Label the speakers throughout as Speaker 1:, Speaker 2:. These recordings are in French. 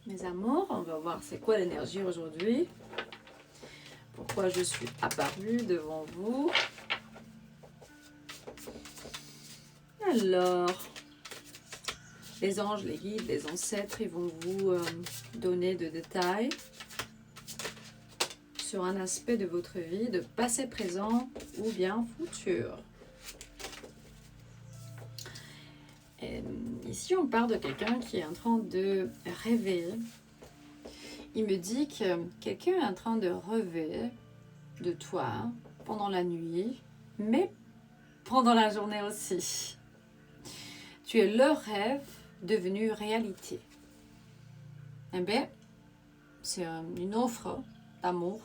Speaker 1: Mes amours, on va voir c'est quoi l'énergie aujourd'hui. Pourquoi je suis apparue devant vous. Alors, les anges, les guides, les ancêtres, ils vont vous donner de détails sur un aspect de votre vie, de passé, présent ou bien futur. Et ici, on parle de quelqu'un qui est en train de rêver. Il me dit que quelqu'un est en train de rêver de toi pendant la nuit, mais pendant la journée aussi. Tu es leur rêve devenu réalité. Eh bien, c'est une offre d'amour.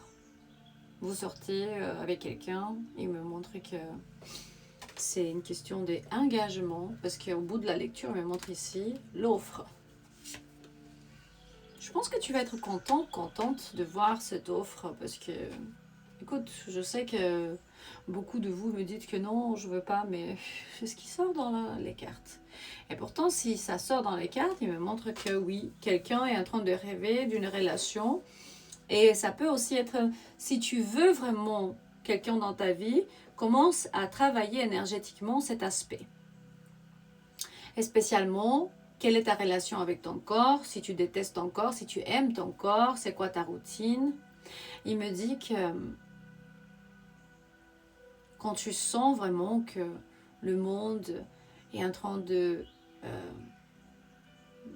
Speaker 1: Vous sortez avec quelqu'un, il me montre que c'est une question d'engagement, parce qu'au bout de la lecture, il me montre ici l'offre. Je pense que tu vas être contente de voir cette offre, parce que, écoute, je sais que beaucoup de vous me dites que non, je veux pas, mais c'est ce qui sort dans les cartes. Et pourtant, si ça sort dans les cartes, il me montre que oui, quelqu'un est en train de rêver d'une relation. Et ça peut aussi être, si tu veux vraiment quelqu'un dans ta vie, commence à travailler énergétiquement cet aspect. Et spécialement, quelle est ta relation avec ton corps, si tu détestes ton corps, si tu aimes ton corps, c'est quoi ta routine. Il me dit que quand tu sens vraiment que le monde est en train de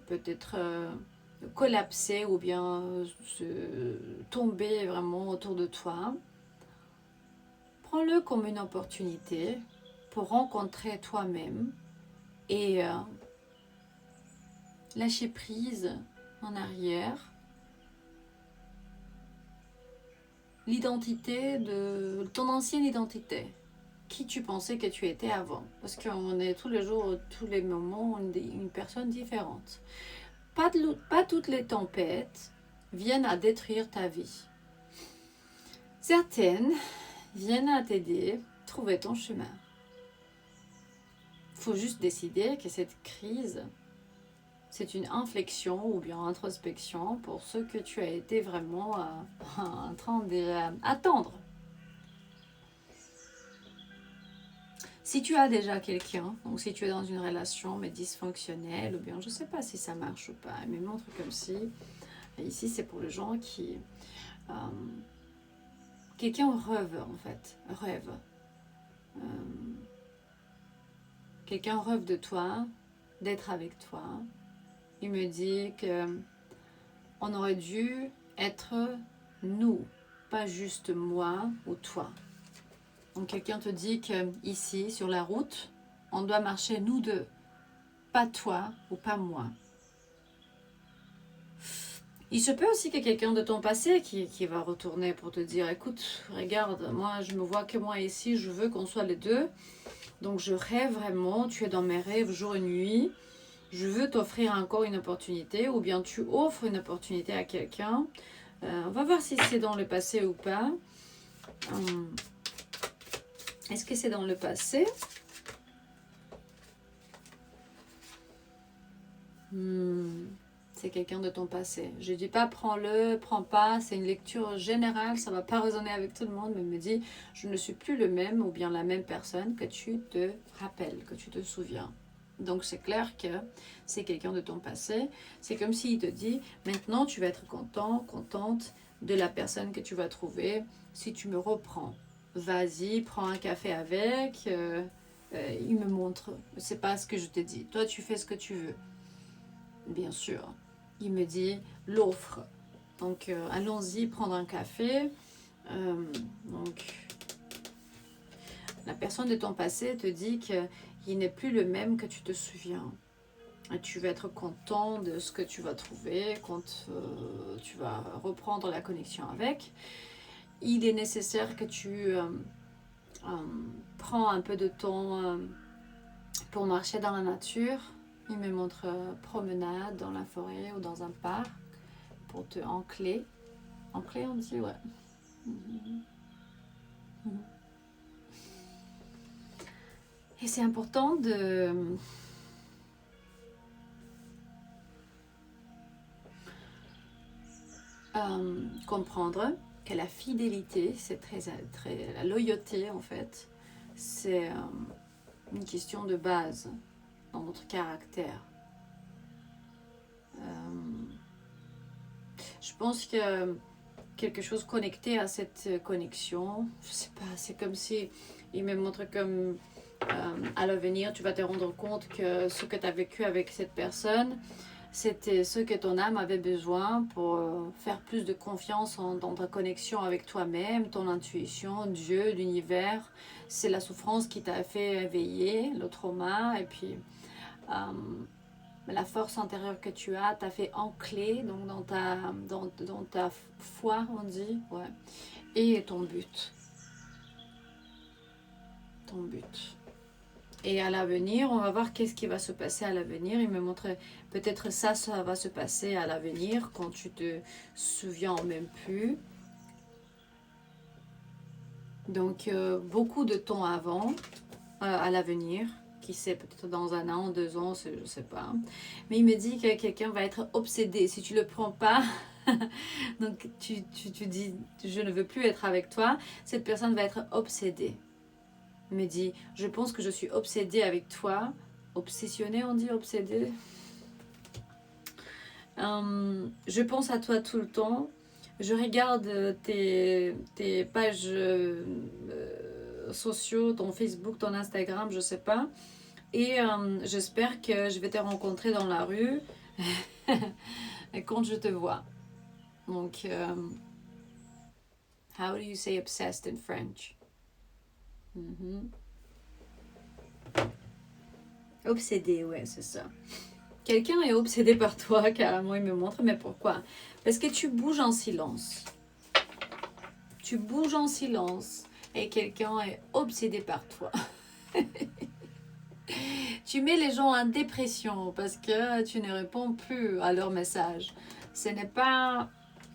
Speaker 1: peut-être collapser ou bien se tomber vraiment autour de toi, prends-le comme une opportunité pour rencontrer toi-même et lâcher prise en arrière. L'identité de ton ancienne identité, qui tu pensais que tu étais avant. Parce qu'on est tous les jours, tous les moments, une personne différente. Pas toutes les tempêtes viennent à détruire ta vie. Certaines viennent à t'aider à trouver ton chemin. Il faut juste décider que cette crise, c'est une inflexion ou bien introspection pour ce que tu as été vraiment en train d'attendre. Si tu as déjà quelqu'un, ou si tu es dans une relation mais dysfonctionnelle, ou bien je ne sais pas si ça marche ou pas, mais montre comme si, ici c'est pour les gens qui... quelqu'un rêve en fait, rêve. Quelqu'un rêve de toi, d'être avec toi. Il me dit que on aurait dû être nous, pas juste moi ou toi. Donc quelqu'un te dit qu'ici, sur la route, on doit marcher nous deux, pas toi ou pas moi. Il se peut aussi qu'il y ait quelqu'un de ton passé qui va retourner pour te dire, écoute, regarde, moi je me vois que moi ici, je veux qu'on soit les deux. Donc je rêve vraiment, tu es dans mes rêves jour et nuit. Je veux t'offrir encore une opportunité, ou bien tu offres une opportunité à quelqu'un. On va voir si c'est dans le passé ou pas. Est-ce que c'est dans le passé? C'est quelqu'un de ton passé. Je ne dis pas prends-le, prends pas, c'est une lecture générale, ça ne va pas résonner avec tout le monde, mais me dit je ne suis plus le même ou bien la même personne que tu te rappelles, que tu te souviens. Donc c'est clair que c'est quelqu'un de ton passé. C'est comme s'il te dit maintenant tu vas être content, contente de la personne que tu vas trouver si tu me reprends. Vas-y, prends un café avec, il me montre, c'est pas ce que je te dis. Toi tu fais ce que tu veux. Bien sûr. Il me dit l'offre. Donc allons-y prendre un café. Donc la personne de ton passé te dit qu'il n'est plus le même que tu te souviens. Et tu vas être content de ce que tu vas trouver quand tu vas reprendre la connexion avec. Il est nécessaire que tu prends un peu de temps pour marcher dans la nature. Il me montre promenade dans la forêt ou dans un parc pour te ancrer. Ancrer, on dit, ouais. Et c'est important comprendre que la fidélité, c'est la loyauté en fait, c'est une question de base dans notre caractère. Je pense que quelque chose connecté à cette connexion, je sais pas, c'est comme si il me montre comme à l'avenir, tu vas te rendre compte que ce que tu as vécu avec cette personne, c'était ce que ton âme avait besoin pour faire plus de confiance dans ta connexion avec toi-même, ton intuition, Dieu, l'univers. C'est la souffrance qui t'a fait éveiller, le trauma, et puis la force intérieure que tu as t'a fait ancrer donc dans ta foi, on dit, ouais. Et ton but. Ton but. Et à l'avenir, on va voir qu'est-ce qui va se passer à l'avenir. Il me montrait peut-être ça va se passer à l'avenir quand tu te souviens même plus. Donc, beaucoup de temps avant, à l'avenir, qui sait, peut-être dans 1 an, 2 ans, je ne sais pas. Mais il me dit que quelqu'un va être obsédé. Si tu ne le prends pas, donc tu dis, je ne veux plus être avec toi, cette personne va être obsédée. Il me dit, je pense que je suis obsédée avec toi. Obsessionnée, on dit obsédée. Je pense à toi tout le temps. Je regarde tes pages sociaux, ton Facebook, ton Instagram, je sais pas. Et j'espère que je vais te rencontrer dans la rue quand je te vois. Donc, how do you say obsessed in French? Obsédé, ouais, c'est ça. Quelqu'un est obsédé par toi, carrément, il me montre, mais pourquoi? Parce que tu bouges en silence. Tu bouges en silence et quelqu'un est obsédé par toi. Tu mets les gens en dépression parce que tu ne réponds plus à leurs messages. Ce n'est pas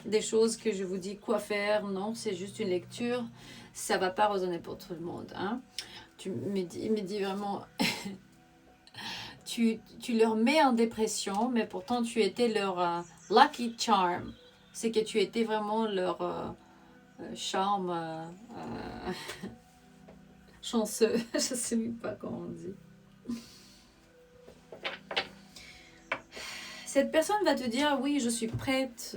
Speaker 1: des choses que je vous dis quoi faire, non, c'est juste une lecture. Ça ne va pas résonner pour tout le monde. Hein. Il me dit vraiment... tu leur mets en dépression, mais pourtant tu étais leur lucky charm. C'est que tu étais vraiment leur charme chanceux. Je ne sais même pas comment on dit. Cette personne va te dire, oui, je suis prête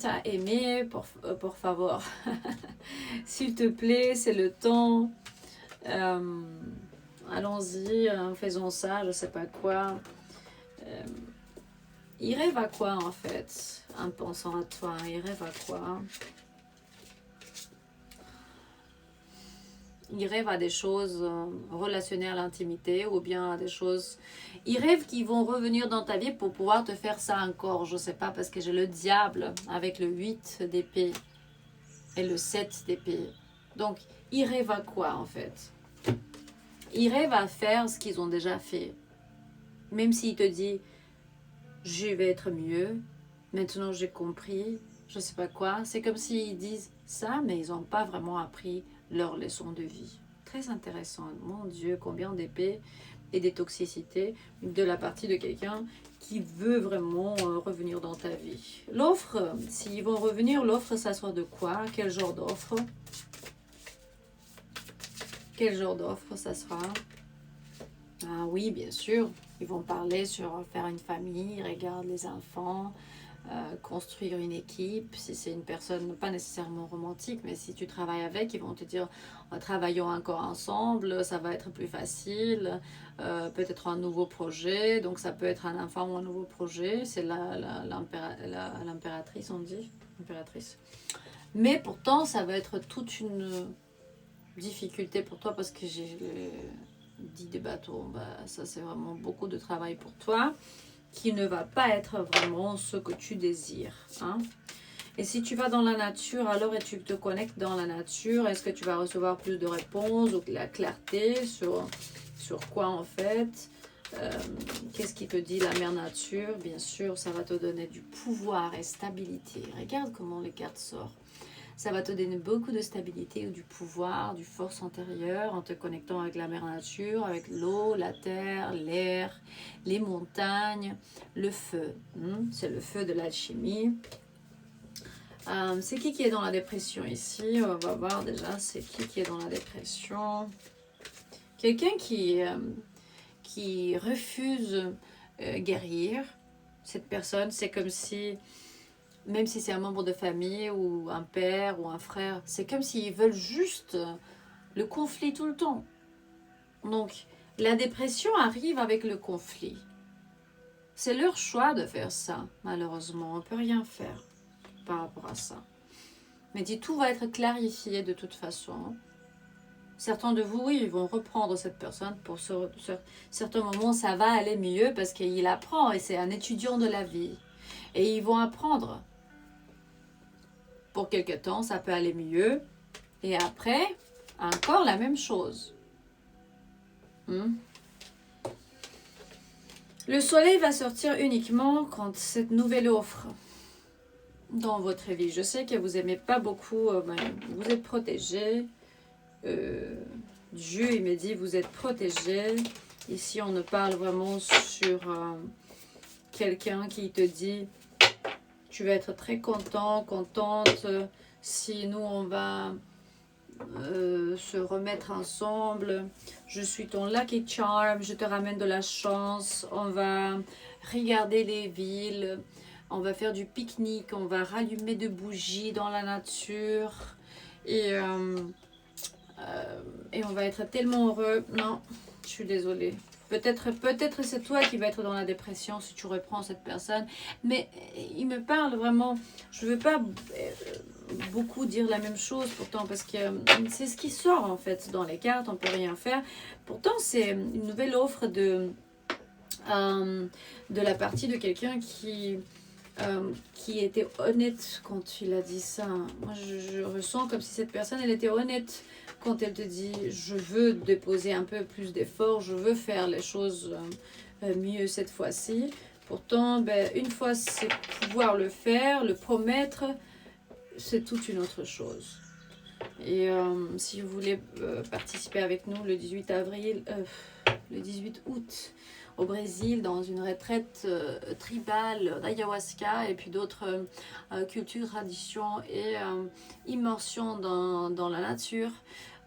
Speaker 1: à aimer, pour favor. S'il te plaît, c'est le temps. Allons-y, faisons ça, je sais pas quoi. Il rêve à quoi en fait, en pensant à toi? Il rêve à quoi? Il rêve à des choses relationnées à l'intimité ou bien à des choses... Il rêve qu'ils vont revenir dans ta vie pour pouvoir te faire ça encore. Je sais pas, parce que j'ai le diable avec le 8 d'épée et le 7 d'épée. Donc, il rêve à quoi en fait? Il rêve à faire ce qu'ils ont déjà fait. Même s'il te dit, je vais être mieux, maintenant j'ai compris, je sais pas quoi. C'est comme s'ils disent ça, mais ils n'ont pas vraiment appris leur leçon de vie. Très intéressant. Mon Dieu, combien d'épées et des toxicités de la partie de quelqu'un qui veut vraiment revenir dans ta vie. L'offre, s'ils vont revenir, l'offre, ça sera de quoi? Quel genre d'offre? Quel genre d'offre ça sera? Ah oui, bien sûr. Ils vont parler sur faire une famille, regarder les enfants, construire une équipe. Si c'est une personne pas nécessairement romantique, mais si tu travailles avec, ils vont te dire travaillons encore ensemble, ça va être plus facile. Peut-être un nouveau projet, donc ça peut être un enfant ou un nouveau projet. C'est l'impératrice, on dit, impératrice. Mais pourtant, ça va être toute une difficulté pour toi parce que j'ai 10 des bateaux. Bah, ça, c'est vraiment beaucoup de travail pour toi qui ne va pas être vraiment ce que tu désires. Hein? Et si tu vas dans la nature, alors et tu te connectes dans la nature, est-ce que tu vas recevoir plus de réponses ou de la clarté sur quoi en fait? Qu'est-ce qui te dit la mère nature? Bien sûr, ça va te donner du pouvoir et stabilité. Regarde comment les cartes sortent. Ça va te donner beaucoup de stabilité ou du pouvoir, du force intérieure en te connectant avec la mère nature, avec l'eau, la terre, l'air, les montagnes, le feu. C'est le feu de l'alchimie. C'est qui est dans la dépression ici? On va voir déjà, c'est qui est dans la dépression. Quelqu'un qui refuse guérir. Cette personne, c'est comme si, même si c'est un membre de famille ou un père ou un frère, c'est comme s'ils veulent juste le conflit tout le temps. Donc, la dépression arrive avec le conflit. C'est leur choix de faire ça, malheureusement. On ne peut rien faire par rapport à ça. Mais dit, tout va être clarifié de toute façon. Certains de vous, oui, ils vont reprendre cette personne pour certains moments, ça va aller mieux parce qu'il apprend et c'est un étudiant de la vie. Et ils vont apprendre. Pour quelque temps, ça peut aller mieux. Et après, encore la même chose. Le soleil va sortir uniquement quand cette nouvelle offre dans votre vie. Je sais que vous n'aimez pas beaucoup, vous êtes protégé. Dieu, il me dit, vous êtes protégé. Ici, on ne parle vraiment sur quelqu'un qui te dit, tu vas être très content, contente, si nous, on va se remettre ensemble. Je suis ton lucky charm, je te ramène de la chance. On va regarder les villes, on va faire du pique-nique, on va rallumer de bougies dans la nature. Et on va être tellement heureux. Non, je suis désolée. Peut-être c'est toi qui vas être dans la dépression si tu reprends cette personne. Mais il me parle vraiment. Je ne veux pas beaucoup dire la même chose pourtant parce que c'est ce qui sort en fait dans les cartes. On ne peut rien faire. Pourtant, c'est une nouvelle offre de la partie de quelqu'un qui était honnête quand il a dit ça. Moi, je ressens comme si cette personne, elle était honnête quand elle te dit « je veux déposer un peu plus d'efforts, je veux faire les choses mieux cette fois-ci ». Pourtant, une fois c'est pouvoir le faire, le promettre, c'est toute une autre chose. Et si vous voulez participer avec nous le 18 août, au Brésil, dans une retraite tribale d'ayahuasca et puis d'autres cultures, traditions et immersion dans la nature.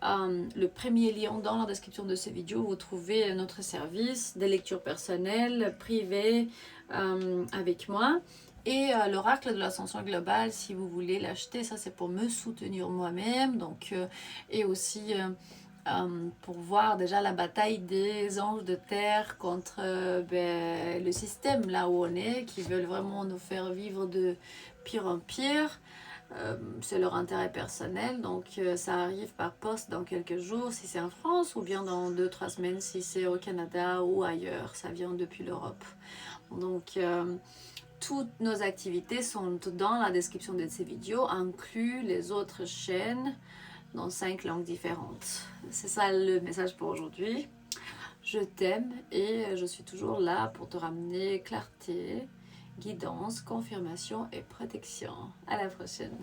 Speaker 1: Le premier lien dans la description de cette vidéo, vous trouvez notre service de lecture personnelle, privée, avec moi. Et l'oracle de l'ascension globale, si vous voulez l'acheter, ça c'est pour me soutenir moi-même. Donc, et aussi pour voir déjà la bataille des anges de terre contre le système là où on est, qui veulent vraiment nous faire vivre de pire en pire. C'est leur intérêt personnel, donc ça arrive par poste dans quelques jours si c'est en France, ou bien dans 2-3 semaines si c'est au Canada ou ailleurs, ça vient depuis l'Europe. Donc toutes nos activités sont dans la description de ces vidéos, inclus les autres chaînes dans 5 langues différentes. C'est ça le message pour aujourd'hui. Je t'aime et je suis toujours là pour te ramener clarté, guidance, confirmation et protection. À la prochaine.